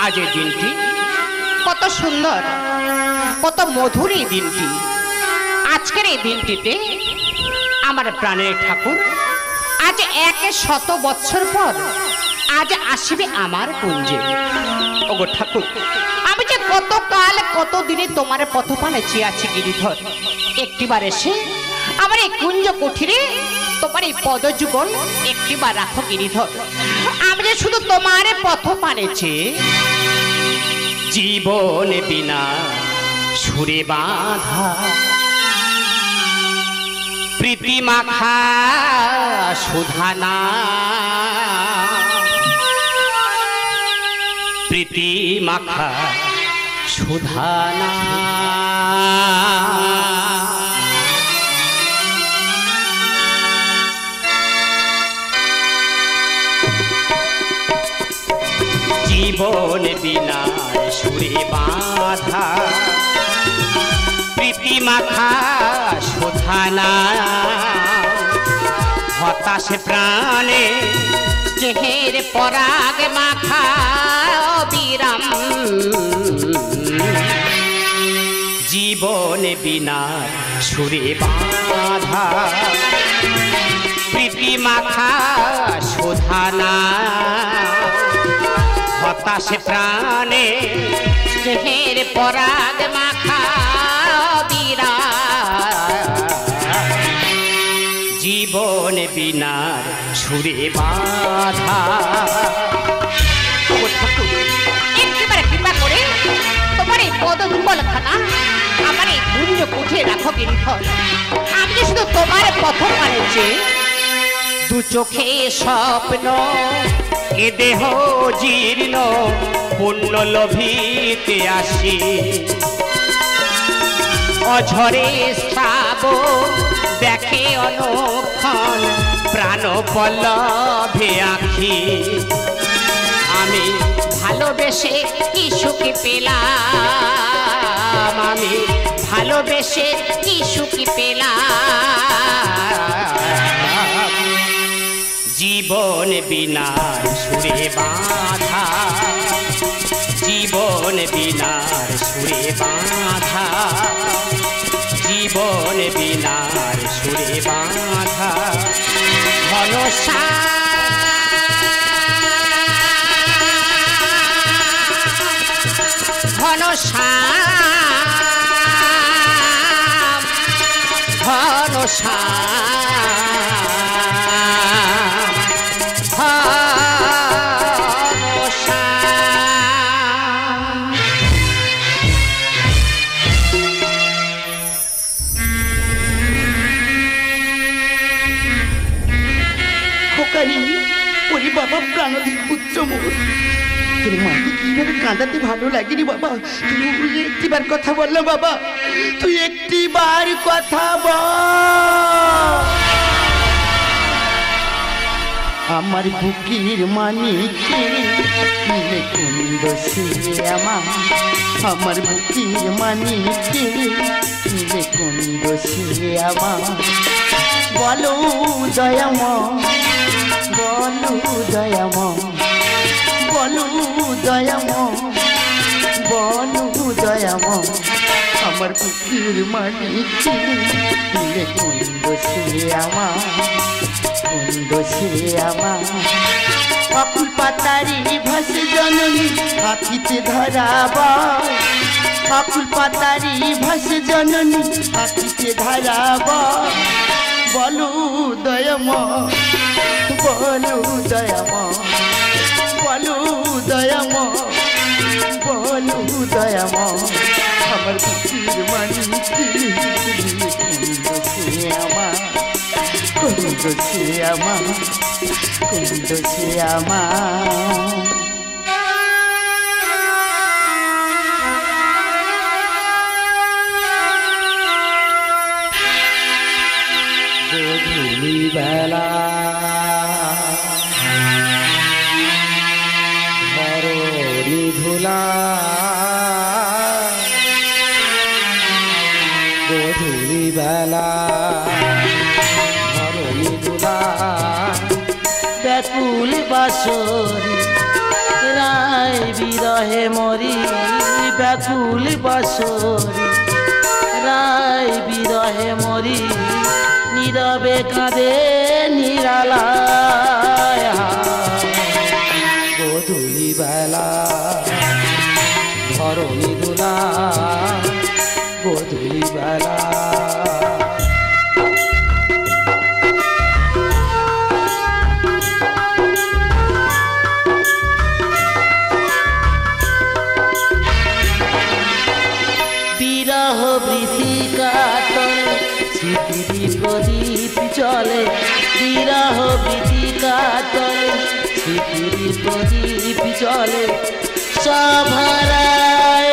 আজ এই দিনটি কত সুন্দর, কত মধুর এই দিনটি। আজকের এই দিনটিতে আমার প্রাণের ঠাকুর আজ 100 বছর পর আজ আসবে আমার কুঞ্জে। ওগো ঠাকুর, আমি যে কত কাল কত দিনে তোমার পথপানে চেয়ে আছি গিরিধর, একটিবার এসে আমার এই কুঞ্জ কুঠিরে তোমার এই পদযুগল একটিবার রাখো গিরিধর। আমি যে শুধু তোমার পথপানে চেয়ে জীবন বিনা সুরে বাঁধা প্রীতি মাখা সুধানা, প্রীতি মাখা সুধানা। জীবন বিনা সুরে বাঁধা প্রীতি মাখা সুধানা, হতাশ প্রাণে চেহের পরাগ মাখা বিরাম। জীবন বিনা সুরে বাঁধা প্রীতি মাখা সুধানা, হতাশ প্রাণে চেহের পরাগ মাখা বিরাম। জীবন বিনার সুরে বাঁধা। একেবারে কৃপা করে তোমার এই পদযুগলখানা আমার এই কুঞ্জ কুঠে রাখো গিরিধর। আমি শুধু তোমার পথপানে চেয়ে দু চোখে স্বপ্ন এ দেহ জীর্ণ পুণ্য লোভিতে আসি, অঝরে শ্রাবণ দেখে অনুক্ষণ প্রাণ পল্লবে আঁখি। আমি ভালোবেসে কি সুখী পেলাম, আমি ভালোবেসে কি সুখী পেলাম। জীবন বিনার সুরে বাঁধা, জীবন বিনার সুরে বাঁধা, জীবন বিনার সুরে বাঁধা। বাবা প্রাণধীর পুত্র মোর, তোর মাকে কিভাবে কাঁদাতে ভালো লাগেনি বাবা। তুই একটিবার কথা বল না বাবা, তুই একটিবার কথা বল। আমার বুকের মানিকে নিলে কোন দোষে আমার, আমার বুকের মানিকে নিলে কোন দোষে আমার। বলো দয়াময়, বলো দয়াময়, বলো দয়াময়, বলো দয়াময়। আমার বুকের মানিকে নিলে কোন দোষে আমার, কোন দোষে আমার। অকুল পাতারি ভাসে জননী আখিতে ধরাবার, অকুল পাতারি ভাসে জননী আখিতে ধরাবার। বলো দয়াময়, বলো দয়াময়, বলো দয়াময়, বলো দয়াময়। আমার বুকের মানিকে কোন দোষে আমার, কোন দোষে আমার, কোন দোষে আমার। গধূলি বেলা ধরণী ধুলা, গধূলি বেলা ধরণী ধুলা। ব্যাকুল বাসর রায় বিরহে বিরহে মরি ব্যাকুল বাসরি রায় বিরহে মরি নীরবে কাঁদে নিরালায় গোধূলি বেলা ধরণী দুলা গোধূলি বেলা বিরহ বৃতি কাতর স্মৃতি প্রদীপ জলে বিরহ বৃতি কাতর স্মৃতি প্রদীপ জলে সভারায়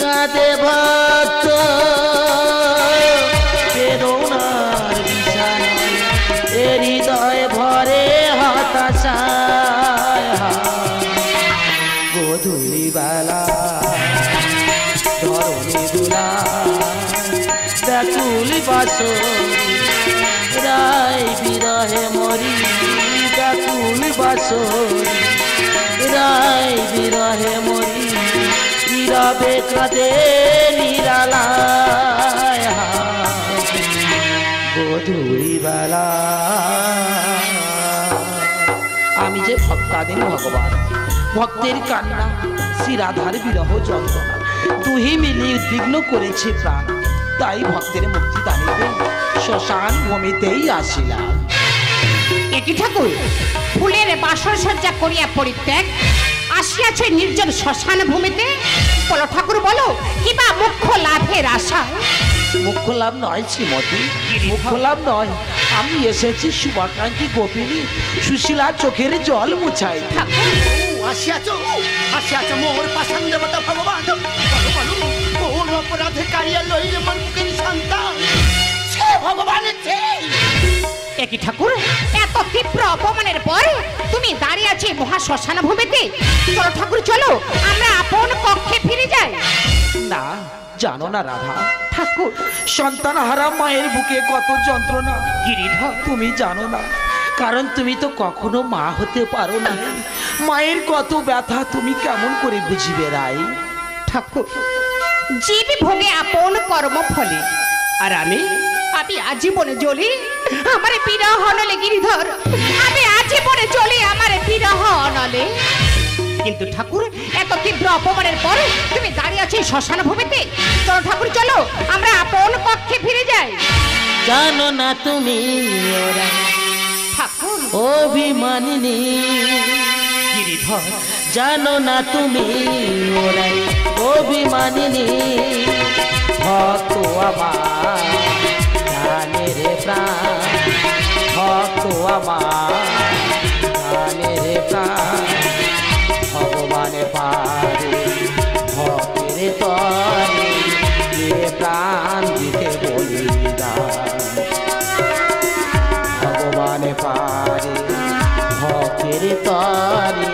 কাঁদে ভক্ত বেদনার বিছানায় এ হৃদয় ভরে হতাশায় গোধূলি বেলা ধরণী দুলা ব্যাকুল বাসরি রায় বিরহে মরি ব্যাকুল বাসরি রায় বিরহে মরি নীরবে কাঁদে নিরালায় গোধূলি বেলা। আমি যে ভক্তাদিনী ভগবান, ভক্তের কান্না শ্রীরাধার বিরহ যন্ত্রণা দুহি মিলিয়ে উদ্বিগ্ন করেছে প্রাণ, তাই ভক্তের মুক্তি দানিতে শ্মশান ভূমিতেই আসিলাম। একই ঠাকুর ফুলের বাসর সজ্জা করিয়া পরিত্যাগ আসিয়াছে নির্জন শ্মশান ভূমিতে, বলো ঠাকুর বলো কিবা মুখ্য লাভের আশা? মুখ্য লাভ নয় শ্রীমতী, মুখ্য লাভ নয়, আমি এসেছি শুভাকাঙ্ক্ষী গোপিনী সুশীলা চোখের জল মুছাই। আসিয়াছ মোর পাষাণ দেবতা ভগবান, বলো মোর অপরাধে কারিয়া লইলে মোর মুখের সন্তান সে ভগবানের চেয়ে। একই ঠাকুর এত তীব্র অপমানের পর তুমি দাঁড়িয়ে আছি মহা শ্মশান ভূমিতে, চলো ঠাকুর চলো আমরা আপন কক্ষে ফিরে যাই। না, জানো না রাধা ঠাকুর, সন্তান হারা মায়ের বুকে কত যন্ত্রণা গিরিধর তুমি জানো না, কারণ তুমি তো কখনো মা হতে পারো না। মায়ের কত ব্যথা তুমি কেমন করে বুঝিবে রাই? ঠাকুর, জীব ভোগে আপন কর্ম ফলে, আর আমি আজীবনে জ্বলি আমার বিরহ নলে গিরিধর, আমি আজীবনে জ্বলি আমার বিরহ নলে। কিন্তু ঠাকুর এত তীব্র অপমানের পর তুমি দাঁড়িয়ে আছো শ্মশান ভূমিতে, চলো ঠাকুর চলো আমরা আপন কক্ষে ফিরে যাই। জানো না তুমি ওরা ঠাকুর অভিমানিনী গিরিধর, জানো না তুমি ওরাই অভিমানিনী ভক্ত আমার জানের প্রাণ, ভক্ত আমার জানের প্রাণ ভগবানের পারে ভক্তের তরে প্রাণ দিতে বলিদান, ভগবানের পারে ভক্তের তরে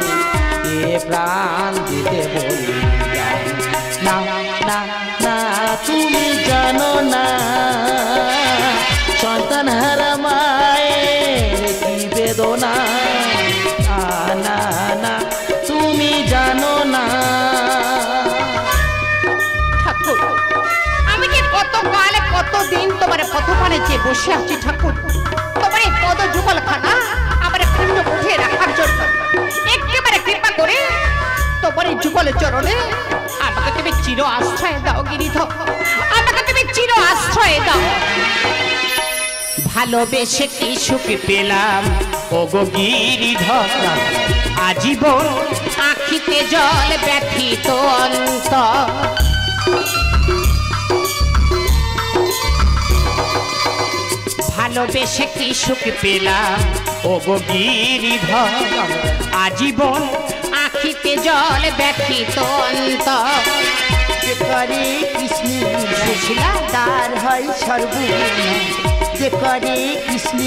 প্রাণ দিতে বলিদান। না না না তুমি জানো না সন্তান হারা মায়ের কি বেদনা, না না তুমি জানো না। ঠাকুর আমি যে কতকাল কতদিন তোমার পথপানে চেয়ে বসে আছি ঠাকুর, তোমার এই পদ যুগল খানা আমার পূর্ণ উঠে রাখার জন্য একেবারে কৃপা করে তোমার এই যুগলের চরণে আমাকে তুমি চির আশ্রয় দাও গিরিধর, আমাকে তুমি চির আশ্রয় দাও। ভালোবেসে কি সুখ পেলাম ও গো গিরিধর, আজীবন আখিতে জল ব্যথিত অন্তর। ভালোবেসে কি সুখ পেলাম ও গো গিরিধর, আজীবন আখিতে জল ব্যথিত অন্তর। যে করে কৃষ্ণ সুশীলা তার হয় সর্বনা, যে করে কৃষ্ণ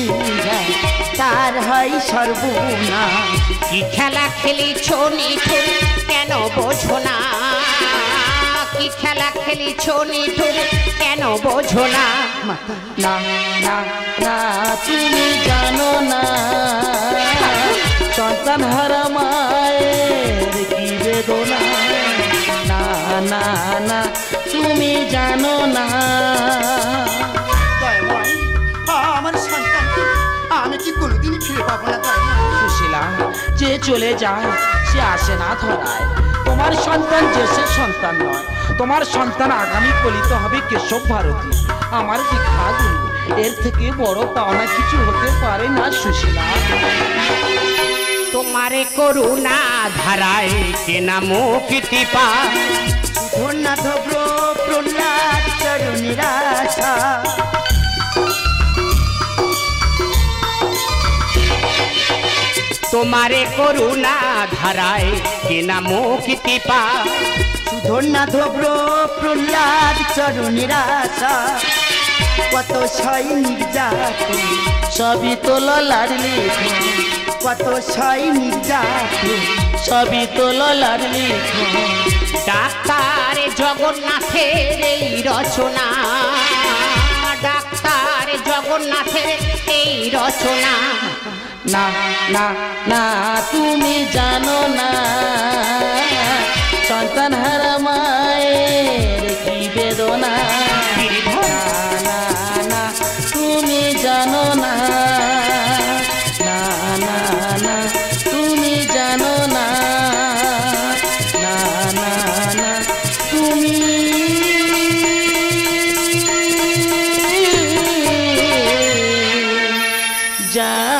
তার হয় সর্বনা। কি খেলা খেলিছ নিঠুর কেন বোঝো না, কি খেলা খেলিছ নিঠুর কেন বোঝো না। না না না তুমি জানো না সন্তান হারা মায়ের কি বেদনা, না না না তুমি জানো না। দয়াময়, আমার সন্তানকে আমি কি কোনোদিনই ফিরে পাবো না দয়াময়? সুশীলা, যে চলে যায় সে আসে না ধরায়। তোমার সন্তান যে সে সন্তান নয়, তোমার সন্তান আগামী কলিত হবে কেশব ভারতী, আমার দীক্ষা গুরু। এর থেকে বড় পাওনা কিছু হতে পারে না সুশীলা। তোমারে করুণা ধারায় কেনা মুক্তি পা, ধন্যনাথ প্রহ্লাদ চরণের আশা। তোমারে করুণা ধারায় কেনা মুক্তি পা, ধন্যনাথ প্রহ্লাদ চরণের আশা। কত সৈনিক যাতে সবই তো ললার লিখন, কত সৈনিক যাতে সবই তো ললার লিখন। ডাক্তার জগন্নাথের এই রচনা, ডাক্তার জগন্নাথের এই রচনা। না না না তুমি জানো না, সন্তান হারা মায়ের কি বেদনা, না না না তুমি জানো না, না না না তুমি জানো না, না না না তুমি জানো